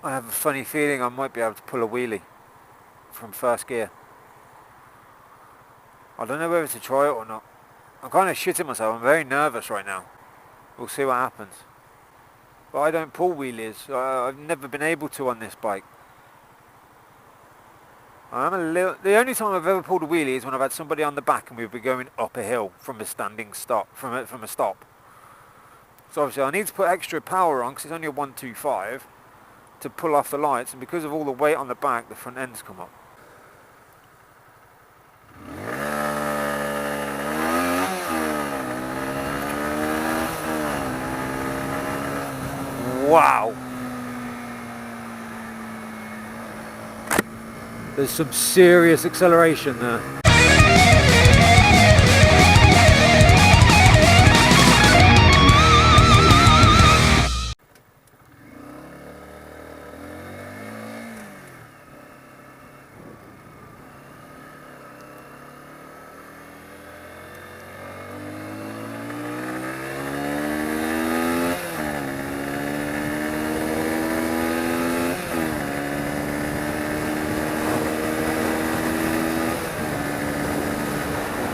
I have a funny feeling I might be able to pull a wheelie from first gear. I don't know whether to try it or not. I'm kind of shitting myself. I'm very nervous right now. We'll see what happens. But I don't pull wheelies. I've never been able to on this bike. The only time I've ever pulled a wheelie is when I've had somebody on the back and we've been going up a hill from a standing stop, from a stop. So obviously I need to put extra power on because it's only a 125 to pull off the lights, and because of all the weight on the back, the front end's come up. Wow! There's some serious acceleration there.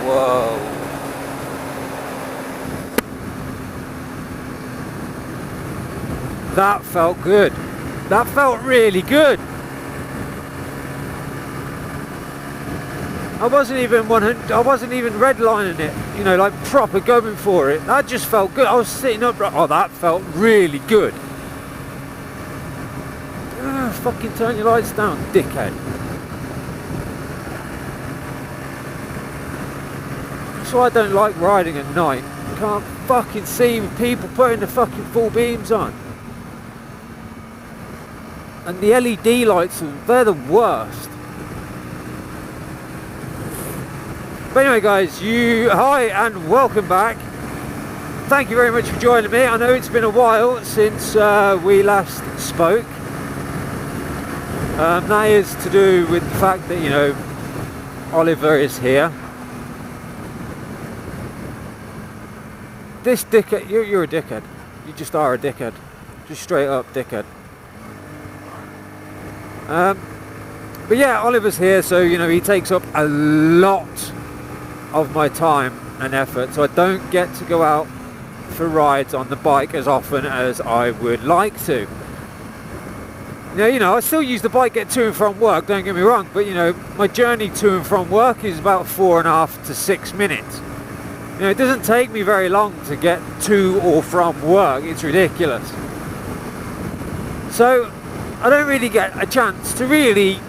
Whoa. That felt good. That felt really good. I wasn't even redlining it, you know, like proper going for it. That just felt good. I was sitting up, oh, that felt really good. Fucking turn your lights down, dickhead. That's why I don't like riding at night. You can't fucking see people putting the fucking full beams on. And the LED lights, they're the worst. But anyway guys, hi and welcome back. Thank you very much for joining me. I know it's been a while since we last spoke. That is to do with the fact that, you know, Oliver is here. This dickhead, you're a dickhead. You just are a dickhead. Just straight up dickhead. But yeah, Oliver's here, so, you know, he takes up a lot of my time and effort, so I don't get to go out for rides on the bike as often as I would like to. You know, I still use the bike to get to and from work, don't get me wrong, but, you know, my journey to and from work is about 4.5 to 6 minutes. You know, it doesn't take me very long to get to or from work. It's ridiculous. So I don't really get a chance to really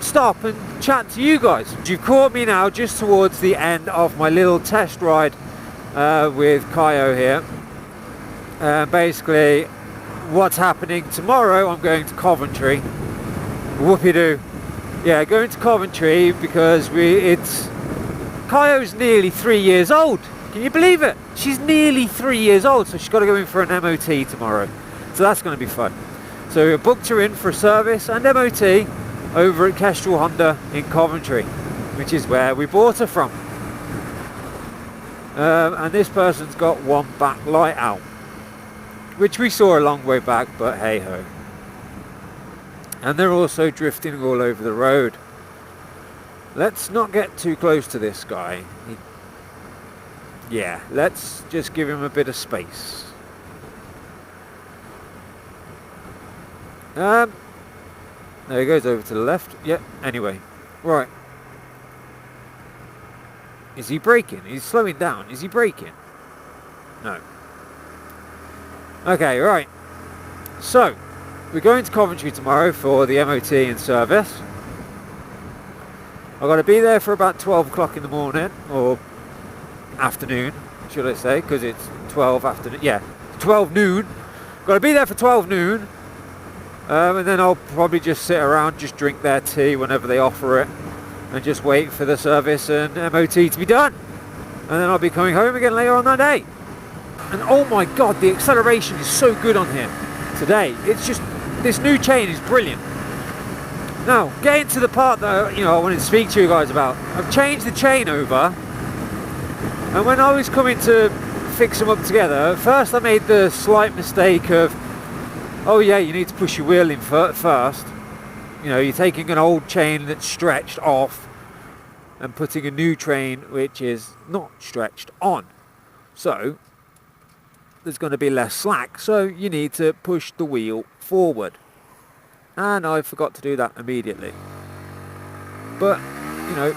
stop and chat to you guys. You've caught me now just towards the end of my little test ride with Kaiyo here. Basically, what's happening tomorrow, I'm going to Coventry. Whoopie-doo. Yeah, going to Coventry because Kaiyo's nearly 3 years old. Can you believe it? She's nearly 3 years old, so she's got to go in for an MOT tomorrow. So that's going to be fun. So I booked her in for a service and MOT over at Kestrel Honda in Coventry, which is where we bought her from. And this person's got one back light out, which we saw a long way back, but hey ho. And they're also drifting all over the road. Let's not get too close to this guy. Yeah, let's just give him a bit of space. There he goes over to the left. Yep, anyway. Right. Is he braking? He's slowing down. Is he braking? No. Okay, right. So, we're going to Coventry tomorrow for the MOT and service. I've got to be there for about 12 o'clock in the morning, or afternoon, should I say, because it's 12 afternoon. Yeah, 12 noon. Got to be there for 12 noon. And then I'll probably just sit around, just drink their tea whenever they offer it, and just wait for the service and MOT to be done. And then I'll be coming home again later on that day. And oh my god, the acceleration is so good on here today. It's just, this new chain is brilliant. Now, getting to the part that, you know, I wanted to speak to you guys about. I've changed the chain over, and when I was coming to fix them up together, first I made the slight mistake of oh yeah, you need to push your wheel in first. You know, you're taking an old chain that's stretched off and putting a new chain which is not stretched on. So there's going to be less slack, so you need to push the wheel forward. And I forgot to do that immediately. But, you know,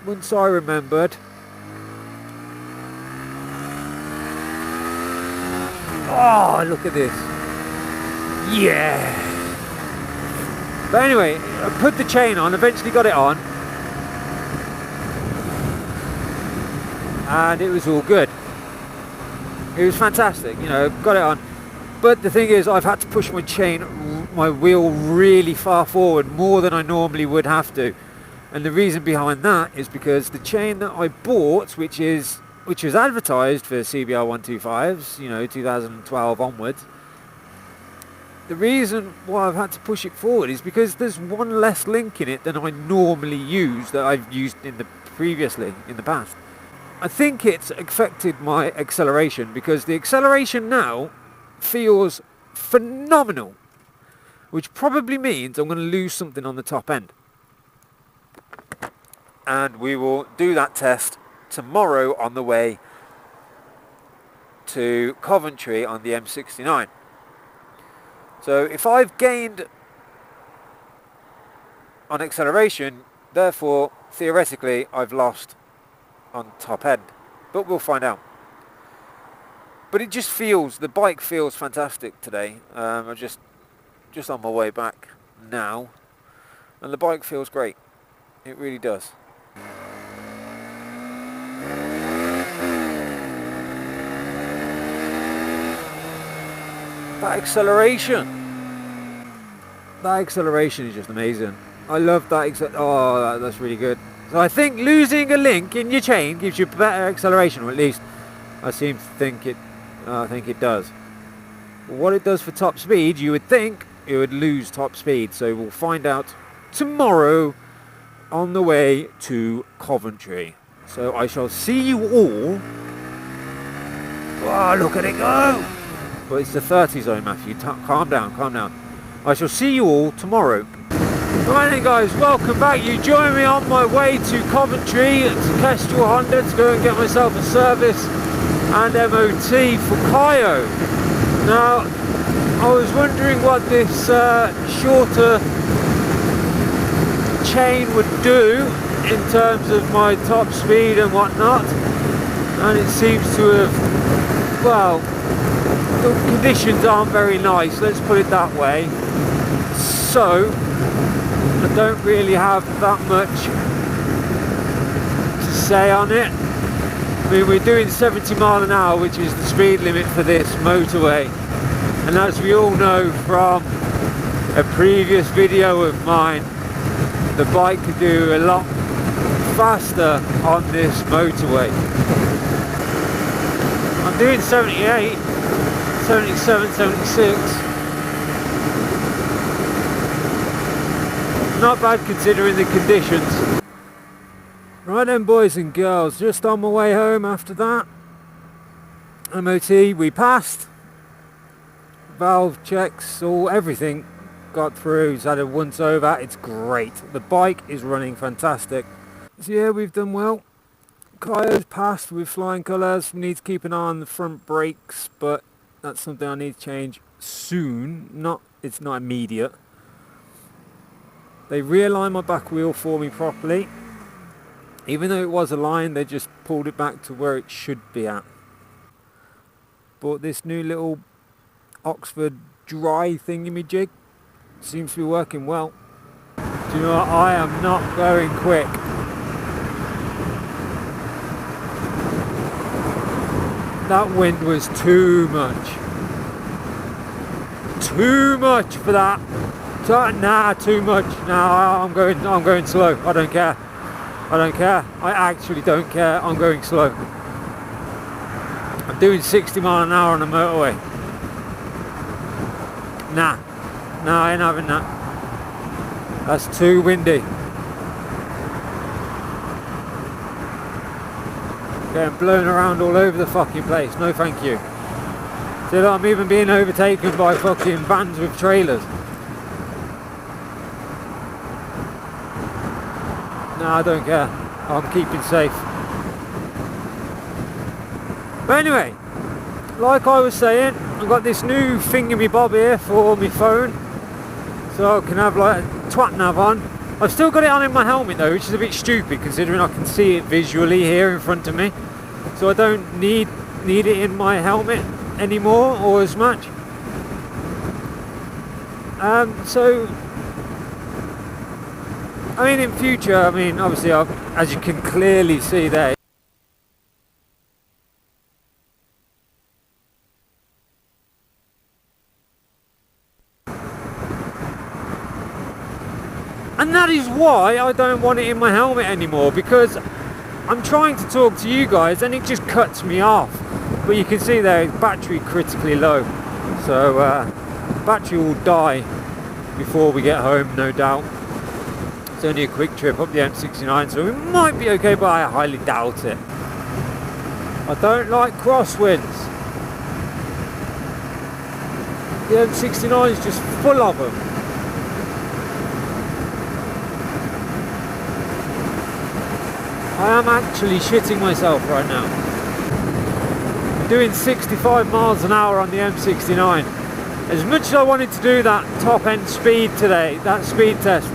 once I remembered, oh, look at this. Yeah. But anyway, I put the chain on, eventually got it on. And it was all good. It was fantastic, you know, got it on. But the thing is, I've had to push my wheel really far forward, more than I normally would have to. And the reason behind that is because the chain that I bought, which was advertised for CBR125s, you know, 2012 onwards, the reason why I've had to push it forward is because there's one less link in it than I normally use, that I've used previously in the past. I think it's affected my acceleration, because the acceleration now feels phenomenal, which probably means I'm going to lose something on the top end. And we will do that test tomorrow on the way to Coventry on the M69. So if I've gained on acceleration, therefore theoretically I've lost on top end, but we'll find out. But it just feels, the bike feels fantastic today. I'm just on my way back now, and the bike feels great. It really does. That acceleration is just amazing. I love that. Oh, that's really good. So I think losing a link in your chain gives you better acceleration, or at least I seem to think it. I think it does. What it does for top speed, you would think it would lose top speed. So we'll find out tomorrow on the way to Coventry. So I shall see you all. Wow, look at it go! But it's the 30 zone, Matthew. Calm down, calm down. I shall see you all tomorrow. Right then, guys, welcome back. You join me on my way to Coventry to Kestrel Honda to go and get myself a service and MOT for Kaiyo. Now, I was wondering what this shorter chain would do in terms of my top speed and whatnot, and it seems to have, well, the conditions aren't very nice, let's put it that way, so I don't really have that much to say on it. I mean, we're doing 70 miles an hour, which is the speed limit for this motorway, and as we all know from a previous video of mine, the bike could do a lot faster on this motorway. I'm doing 78, 77, 76. Not bad considering the conditions. Right then, boys and girls, just on my way home after that MOT, we passed. Valve checks, everything got through. It's had a once over. It's great. The bike is running fantastic. So yeah, we've done well. Kaiyo's passed with flying colours. Need to keep an eye on the front brakes, but that's something I need to change soon. It's not immediate. They realigned my back wheel for me properly. Even though it was aligned, they just pulled it back to where it should be at. Bought this new little Oxford dry thingamajig. Seems to be working well. Do you know what? I am not going quick. That wind was too much. Too much for that. Nah, too much. Nah, I'm going slow. I don't care. I don't care. I actually don't care. I'm going slow. I'm doing 60 miles an hour on the motorway. Nah, I ain't having that. That's too windy. Getting blown around all over the fucking place. No thank you. So that I'm even being overtaken by fucking vans with trailers. No, I don't care. I'm keeping safe. But anyway, like I was saying, I've got this new thingy bob here for my phone, so I can have like a twat nav on. I've still got it on in my helmet though, which is a bit stupid considering I can see it visually here in front of me. So I don't need it in my helmet anymore or as much. So I mean, in future, I mean, obviously, as you can clearly see there, and that is why I don't want it in my helmet anymore, because I'm trying to talk to you guys and it just cuts me off. But you can see there, battery critically low, so battery will die before we get home, no doubt. It's only a quick trip up the M69, so we might be okay, but I highly doubt it. I don't like crosswinds. The M69 is just full of them. I am actually shitting myself right now. I'm doing 65 miles an hour on the M69. As much as I wanted to do that top end speed today, that speed test,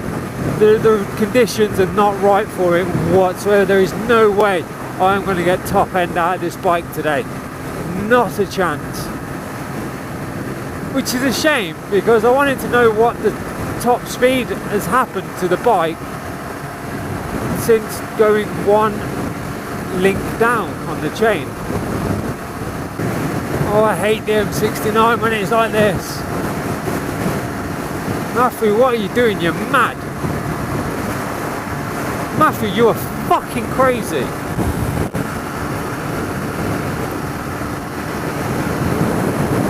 the conditions are not right for it whatsoever. There is no way I am going to get top end out of this bike today. Not a chance. Which is a shame, because I wanted to know what the top speed has happened to the bike since going one link down on the chain. Oh, I hate the M69 when it's like this. Matthew, what are you doing? You're mad. Matthew, you are fucking crazy.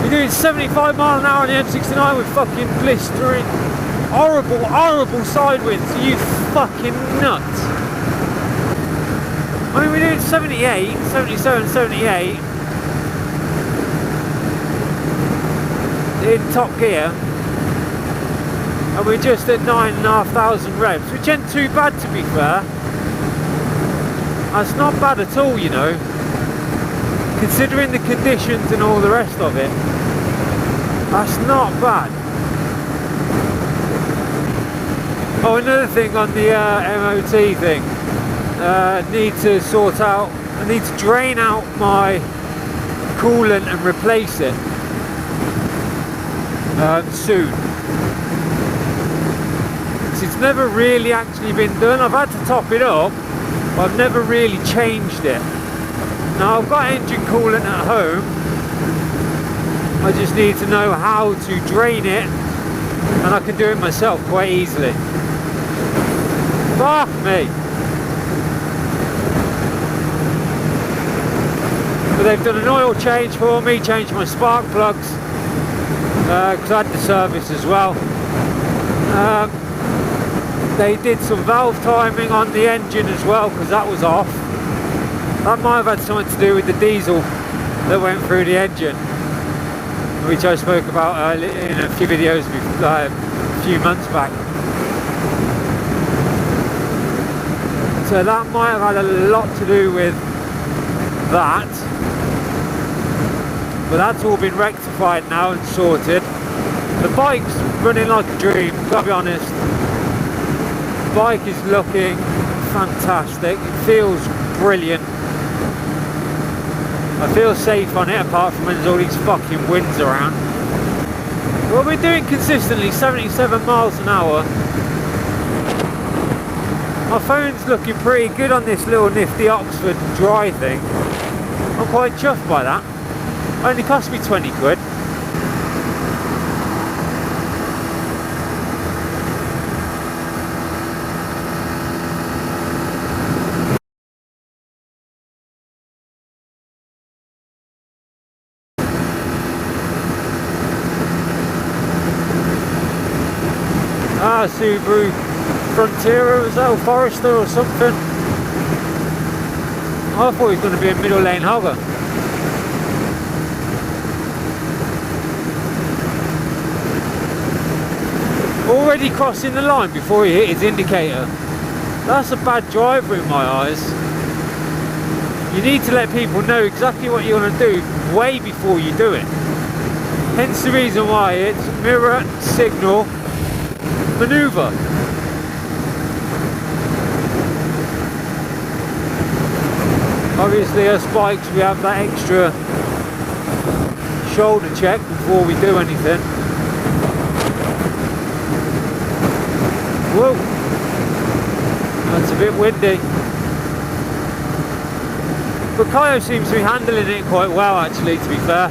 You're doing 75 miles an hour on the M69 with fucking blistering, horrible side winds. Are you fucking nuts? I mean, we're doing 78, 77, 78 in top gear, and we're just at 9,500 revs, which ain't too bad, to be fair. That's not bad at all, you know, considering the conditions and all the rest of it. That's not bad. Oh, another thing on the MOT thing, need to sort out, I need to drain out my coolant and replace it soon. It's never really actually been done. I've had to top it up, but I've never really changed it. Now I've got engine coolant at home, I just need to know how to drain it, and I can do it myself quite easily. Fuck me. But they've done an oil change for me, changed my spark plugs, because I had the service as well. They did some valve timing on the engine as well, because that was off. That might have had something to do with the diesel that went through the engine, which I spoke about in a few videos a few months back. So that might have had a lot to do with that. But that's all been rectified now and sorted. The bike's running like a dream, gotta be honest. The bike is looking fantastic, it feels brilliant. I feel safe on it, apart from when there's all these fucking winds around. Well, we're doing consistently 77 miles an hour. My phone's looking pretty good on this little nifty Oxford dry thing. I'm quite chuffed by that. Only cost me 20 quid. Subaru Frontier, was that, or Forester or something? I thought he was going to be a middle lane hogger. already crossing the line before he hit his indicator. That's a bad driver in my eyes. You need to let people know exactly what you want to do way before you do it. Hence the reason why it's mirror, signal, manoeuvre. Obviously as spikes we have that extra shoulder check before we do anything. Whoa, that's a bit windy. But Kaiyo seems to be handling it quite well actually, to be fair.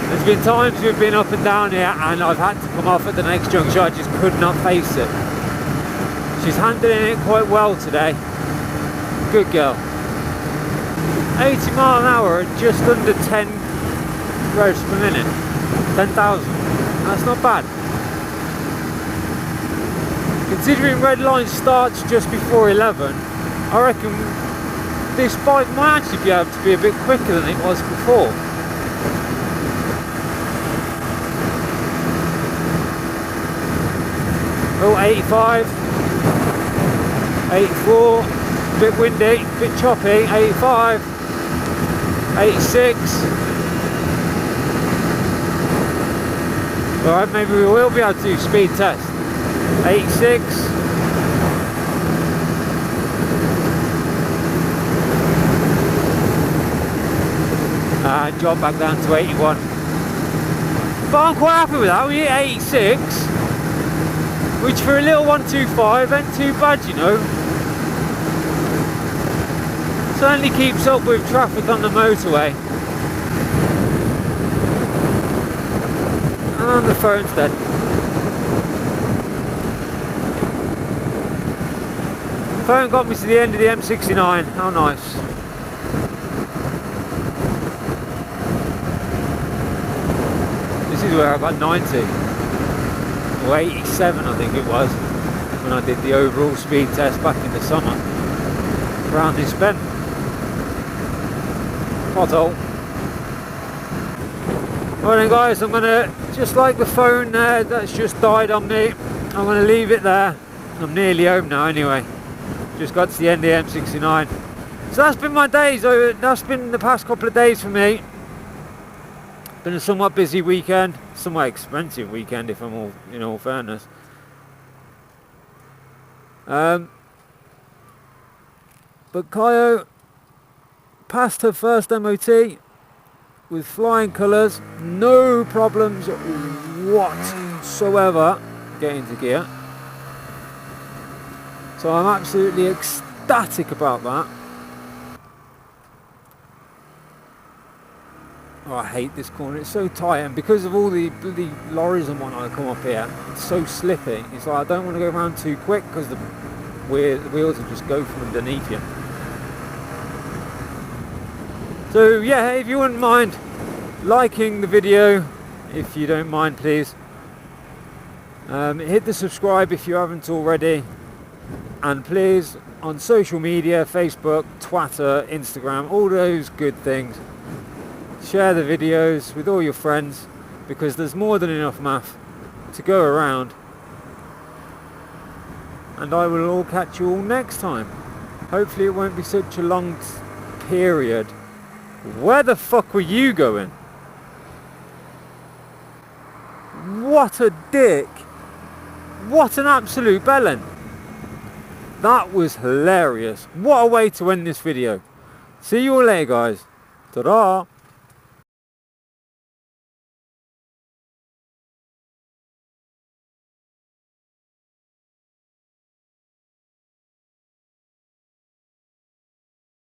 There's been times we've been up and down here and I've had to come off at the next junction, I just could not face it. She's handling it quite well today. Good girl. 80 mile an hour at just under 10 revs per minute. 10,000. That's not bad. Considering red line starts just before 11, I reckon this bike might actually be able to be a bit quicker than it was before. Oh, 85, 84, a bit windy, a bit choppy, 85, 86. Alright, maybe we will be able to do speed test. 86. And drop back down to 81. But I'm quite happy with that. We hit 86, which for a little 125 ain't too bad, you know. Certainly keeps up with traffic on the motorway. And the phone's dead. The phone got me to the end of the M69. How nice. This is where I got 90. Or 87 I think it was, when I did the overall speed test back in the summer. Around this bend. Pothole. Well then guys, I'm gonna, just like the phone there that's just died on me, I'm gonna leave it there. I'm nearly home now anyway. Just got to the end of the M69. So that's been my days, that's been the past couple of days for me. Been a somewhat busy weekend, somewhat expensive weekend if I'm all, in all fairness. But Kaiyo passed her first MOT with flying colours, no problems whatsoever getting into gear. So I'm absolutely ecstatic about that. Oh, I hate this corner, it's so tight, and because of all the bloody lorries and whatnot that come up here, it's so slippy. It's like I don't want to go around too quick because the wheels will just go from underneath you. So yeah, if you wouldn't mind liking the video, if you don't mind please, hit the subscribe if you haven't already, and please on social media, Facebook, Twitter, Instagram, all those good things, share the videos with all your friends, because there's more than enough math to go around. And I will all catch you all next time. Hopefully it won't be such a long period. Where the fuck were you going? What a dick. What an absolute bellend. That was hilarious. What a way to end this video. See you all later guys. Ta-da.